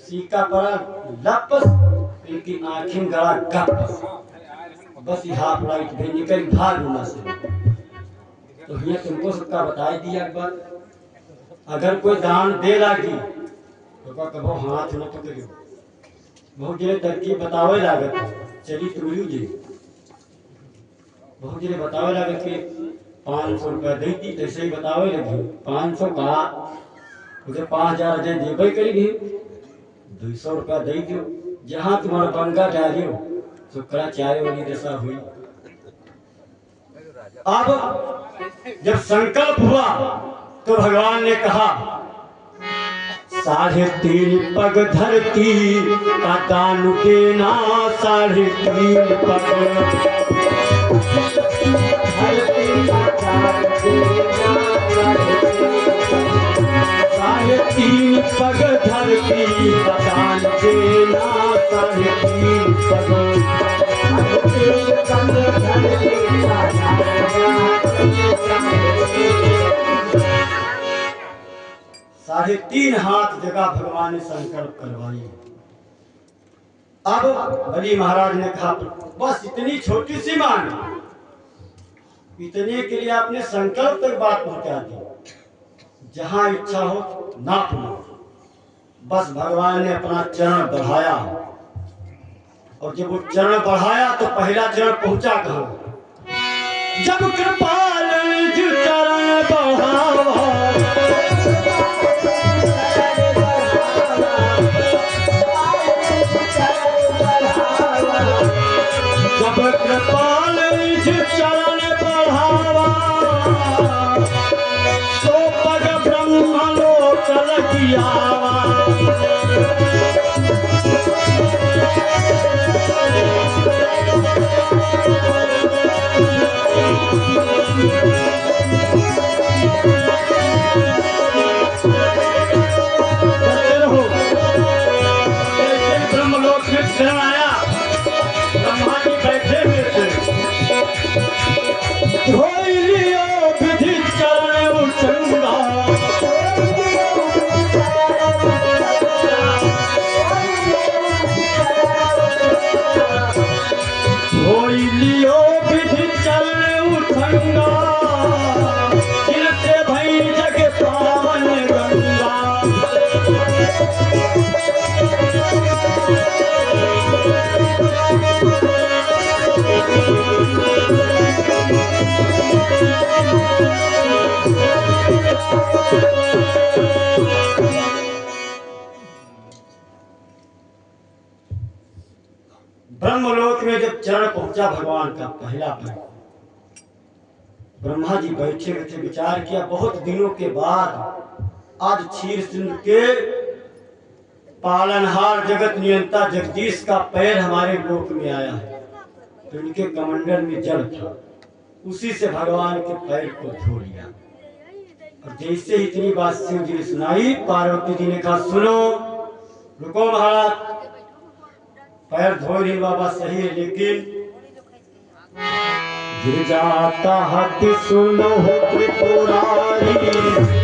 Caeca पड़ा लपस, इनकी आंखें गड़ा गपस, बस हाफ लाइट भी निकल भाग उना से। तो ये तुमको सबका बताई दिया एक बार, अगर कोई दान दे लागी तो कहो हाथ न पकड़ियो, बहुत जगह तरकीब बतावे लागत चली तुमरी जी, बहुत जगह बतावे लागत कि 500 रुपया दी थी, ऐसे ही बतावे लगी 500 कहा उसे 5000 दे देवे करी 200 रुपया दे दियो, जहाँ तुम्हारा पंगा डालियो शुक्राचार्य वाली दशा हुई। अब जब संकल्प हुआ तो भगवान ने कहा 3.5 पग धरती का दान देना, 3.5 पग धरती का दान देना, 3.5 पग धरती का दान देना, 3.5 पग साढ़े 3 हाथ जगह भगवान ने संकल्प करवाई। अब बलि महाराज ने कहा बस इतनी छोटी सी मांग, इतने के लिए आपने संकल्प तक बात पहुंचा दी, जहां इच्छा हो नाप लो। बस भगवान ने अपना चरण बढ़ाया, और जब वो चरण बढ़ाया तो पहला चरण पहुंचा कहाँ, जब कृपाल जो चरण बढ़ावा, जब कृपाल जो चरण बढ़ावा, सो पग ब्रह्म लोक लगियावा। ब्रह्मलोक में चरण आया, ब्रह्मा जी बैठे हुए थे, धोई लियो विधि चरण उठंगा, धोई लियो विधि चरण उठंगा, जिनसे भई जग पावन गंगा। ब्रह्मलोक में जब चरण पहुंचा भगवान का पहला पैर, ब्रह्मा जी बैठे थे, विचार किया बहुत दिनों के बाद आज क्षीर सिंधु के पालनहार जगत नियंता जगदीश का पैर हमारे लोक में आया है। तो इनके कमंडल में जल था, उसी से भगवान के पैर को धो लिया। और जैसे इतनी बात शिव जी ने सुनाई, पार्वती जी ने कहा सुनो, रुको महाराज, पैर धो रही बाबा सही है, लेकिन गिर जाता हाथी सुनो त्रिपुरारी,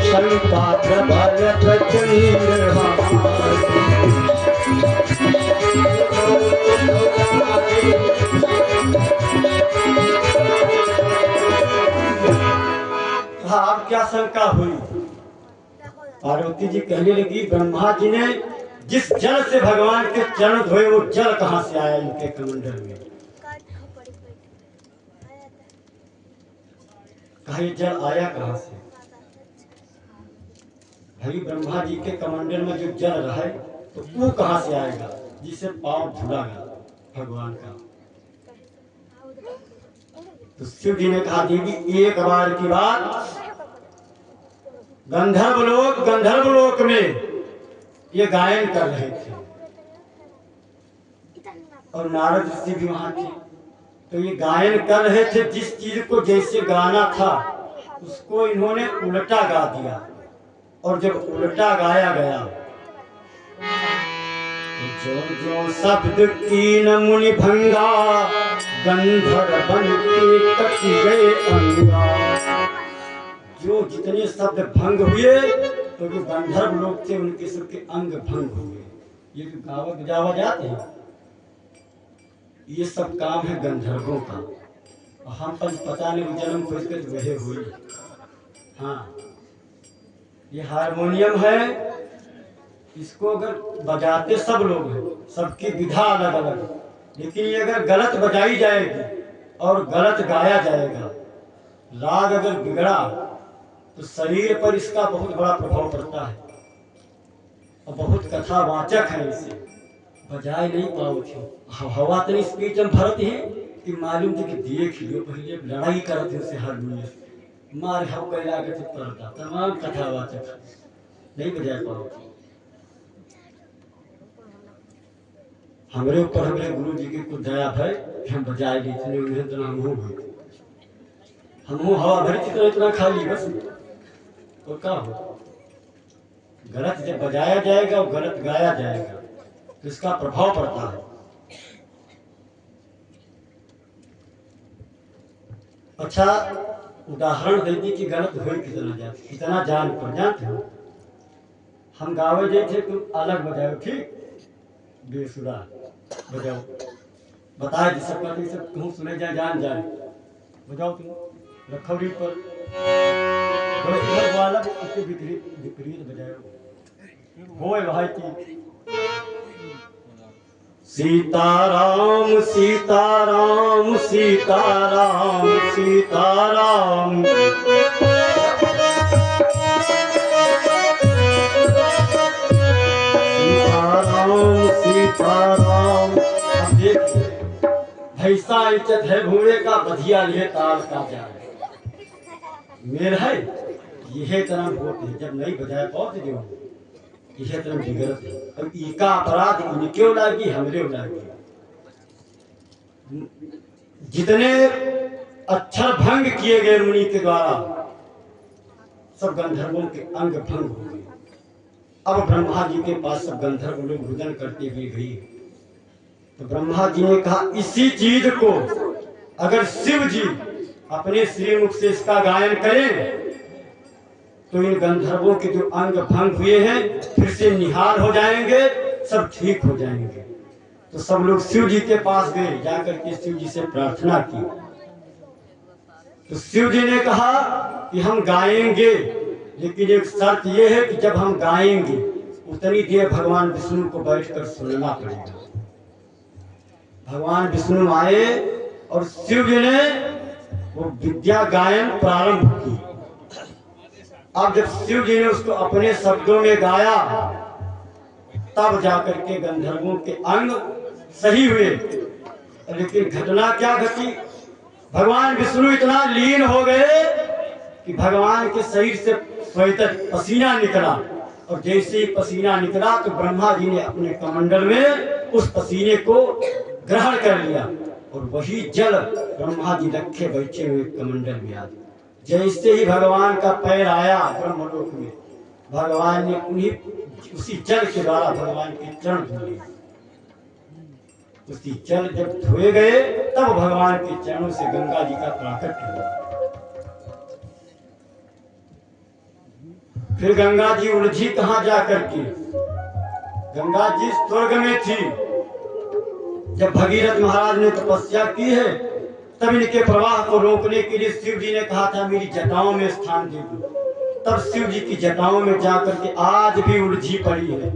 शंका प्रबल प्रचंड अब क्या शंका हुई? पार्वती जी कहने लगी ब्रह्मा जी ने जिस जल से भगवान के चरण धोए वो जल कहां से आया इनके कमंडल में? कहा ये जल आया कहां से? भाई ब्रह्मा जी के कमंडल में जो जल रहा है तो वो कहां से आएगा जिसे पांव धुलागा भगवान का? तो शिव जी ने कहा देवी एक बार की बात, गंधर्व लोक में ये गायन कर रहे थे और नारद ऋषि भी वहां थे। तो ये गायन कर रहे थे, जिस चीज को जैसे गाना था उसको इन्होंने उल्टा गा दिया, और जब उल्टा गाया गया तो जो शब्द कीन मुनि भंगा, गंधर्व बन के कट गए अंगा। जो जितने शब्द भंग हुए तो जो गंधर्व लोग थे उनके सबके अंग भंग हुए। ये जो गावत बजावा जाते हैं, ये सब काम है गंधर्वों का। और हम पर पता नहीं जन्म खोज कर वहे हुई। हाँ, ये हारमोनियम है, इसको अगर बजाते सब लोग हैं, सबकी विधा अलग अलग है, लेकिन ये अगर गलत बजाई जाएगी और गलत गाया जाएगा, राग अगर बिगड़ा तो शरीर पर इसका बहुत बड़ा प्रभाव पड़ता है और बहुत कथावाचक है। इसे बजाए नहीं पाओ थे हवा तनी स्पीच में भरत ही कि मालूम थे कि देख लियो पहले लड़ाई करते उसे हारमोनियम मार हव कैला के पड़ता तमाम कथावाचक नहीं बजा पाओ। हमारे ऊपर हमारे गुरु जी की कुछ दया है कि हम बजाए ली इतने उन्हें इतना हम हवा भरी थी तो इतना खा ली बस। तो क्या हो, गलत जब बजाया जाएगा और गलत गाया जाएगा तो इसका प्रभाव पड़ता है। अच्छा उदाहरण दे दी कि गलत हुए कितना जान पर जानते हो। हम गावे जे थे तुम अलग बजाओ, ठीक बेसुरा बजाओ, बताए जिस सब कहूँ सुने जाए जान जाए, बजाओ तुम रखौरी पर वाला उसके विपरीत बजाओ होए भाई की सीताराम सीताराम सीताराम सीताराम सीताराम सीताराम। अब देखिए भैसा इज्जत है भूरे का बधिया लिए ताल का जाए मेर है यह तरह होते हैं जब नहीं बजाय पहुंच जो यह तरह बिगड़त है। अब इनका अपराध इनके लागी हमरे लागी। जितने अक्षर भंग किए गए मुनि के द्वारा सब गंधर्वों के अंग भंग हो गए। अब ब्रह्मा जी के पास सब गंधर्व लोग रुदन करते हुए गए तो ब्रह्मा जी ने कहा इसी चीज को अगर शिव जी अपने श्रीमुख से इसका गायन करें तो इन गंधर्वों के जो अंग भंग हुए हैं फिर से निहाल हो जाएंगे, सब ठीक हो जाएंगे। तो सब लोग शिव जी के पास गए, जाकर के शिव जी से प्रार्थना की। तो शिव जी ने कहा कि हम गाएंगे, लेकिन एक शर्त यह है कि जब हम गाएंगे उतनी देर भगवान विष्णु को बैठकर सुनना पड़ेगा। भगवान विष्णु आए और शिव जी ने वो विद्या गायन प्रारंभ की। अब जब शिव जी ने उसको अपने शब्दों में गाया तब जाकर के गंधर्वों के अंग सही हुए। लेकिन घटना क्या घटी, भगवान विष्णु इतना लीन हो गए कि भगवान के शरीर से स्वतः पसीना निकला और जैसे ही पसीना निकला तो ब्रह्मा जी ने अपने कमंडल में उस पसीने को ग्रहण कर लिया और वही जल ब्रह्मा जी रखे बैठे हुए कमंडल में आ। जैसे ही भगवान का पैर आया ब्रह्मलोक में, भगवान ने उन्हीं उसी जल के द्वारा भगवान के चरण धोए। उसी जल जब धोए गए तब भगवान के चरणों से गंगा जी का प्राकट्य हुआ। फिर गंगा जी उलझी कहाँ जाकर के, गंगा जी स्वर्ग में थी। जब भगीरथ महाराज ने तपस्या की है तब इनके प्रवाह को रोकने के लिए शिव जी ने कहा था मेरी जटाओं में स्थान दे दो। तब शिव जी की जटाओं में जाकर के आज भी उलझी पड़ी है।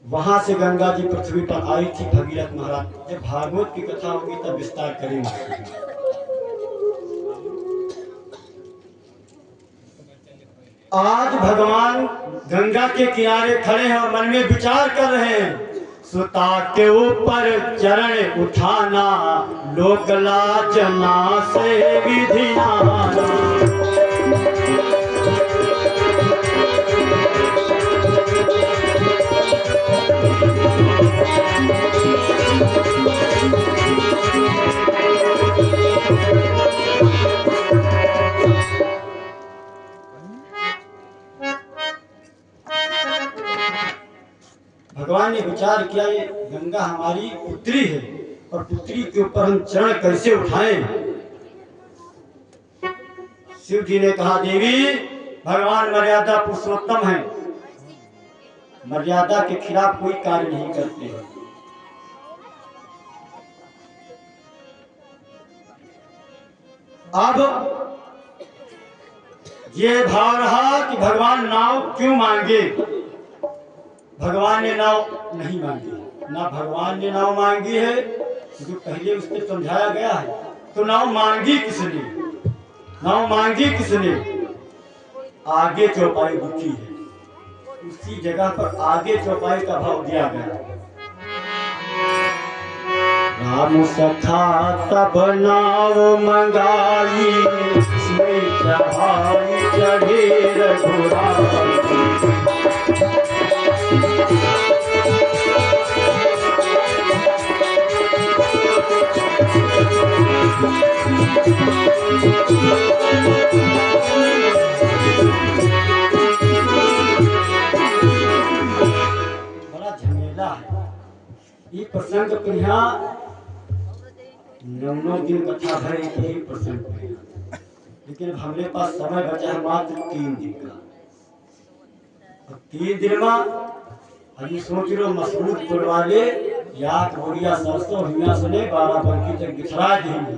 वहां से गंगा जी पृथ्वी पर आई थी भगीरथ महाराज। जब भागवत की कथा होगी तब विस्तार करेंगे। आज भगवान गंगा के किनारे खड़े हैं और मन में विचार कर रहे हैं सुता के ऊपर चरण उठाना लोक लाजना से विधिना। भगवान ने विचार किया ये गंगा हमारी पुत्री है और पुत्री के ऊपर हम चरण कैसे उठाएं। शिव जी ने कहा देवी भगवान मर्यादा पुरुषोत्तम है, मर्यादा के खिलाफ कोई कार्य नहीं करते हैं। अब ये भाव रहा कि भगवान नाव क्यों मांगे। भगवान ने नाव नहीं मांगी, ना भगवान ने नाव मांगी है, जो पहले उसने समझाया गया है। तो नाव मांगी किसने? नाव मांगी किसने? आगे चौपाई दुखी है, उसी जगह पर आगे चौपाई का भाव दिया गया। राम सखा तब नाव मंगाई, चढ़ाई चढ़े रघुराई। बड़ा झमेला है ये प्रसंग। तो यहाँ 9 दिन कथा भरे यही प्रसंग पे, लेकिन हमारे पास समय बचा है मात्र 3 दिन का। अब 3 दिन में अभी सोच लो मसरूदपुर वाले या बोरिया सरसों हिया सुने 12 बंकी तक बिछड़ा देंगे,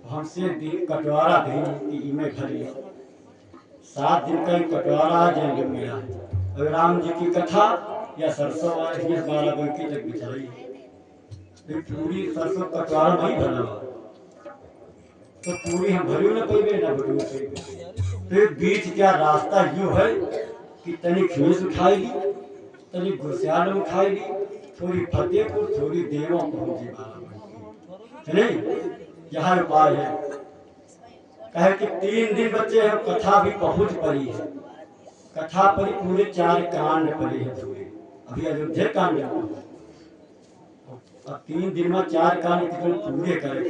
हमसे कटवारा देंगे कि इमे घरिया 7 दिन का कटवारा जाएंगे मेरा। अगर राम जी की कथा या सरसों वाले 12 बंकी तक बिछड़ाई, पूरी सरसों कटवारा नहीं बना हुआ, तो पूरी हम भरी ना पेबे ना भरी पेबे। तो बीच क्या रास्ता यूं है कि तनी खीस उठाई ली, तनी गुरसियाल में खाई ली, थोड़ी फतेहपुर, थोड़ी देवा पहुंची नहीं। यह उपाय है। कहे कि 3 दिन बच्चे हैं, कथा भी पहुंच पड़ी है। कथा पड़ी पूरे 4 कांड पड़े हैं पूरे। अभी अयोध्या कांड, अब 3 दिन में 4 कांड पूरे करे।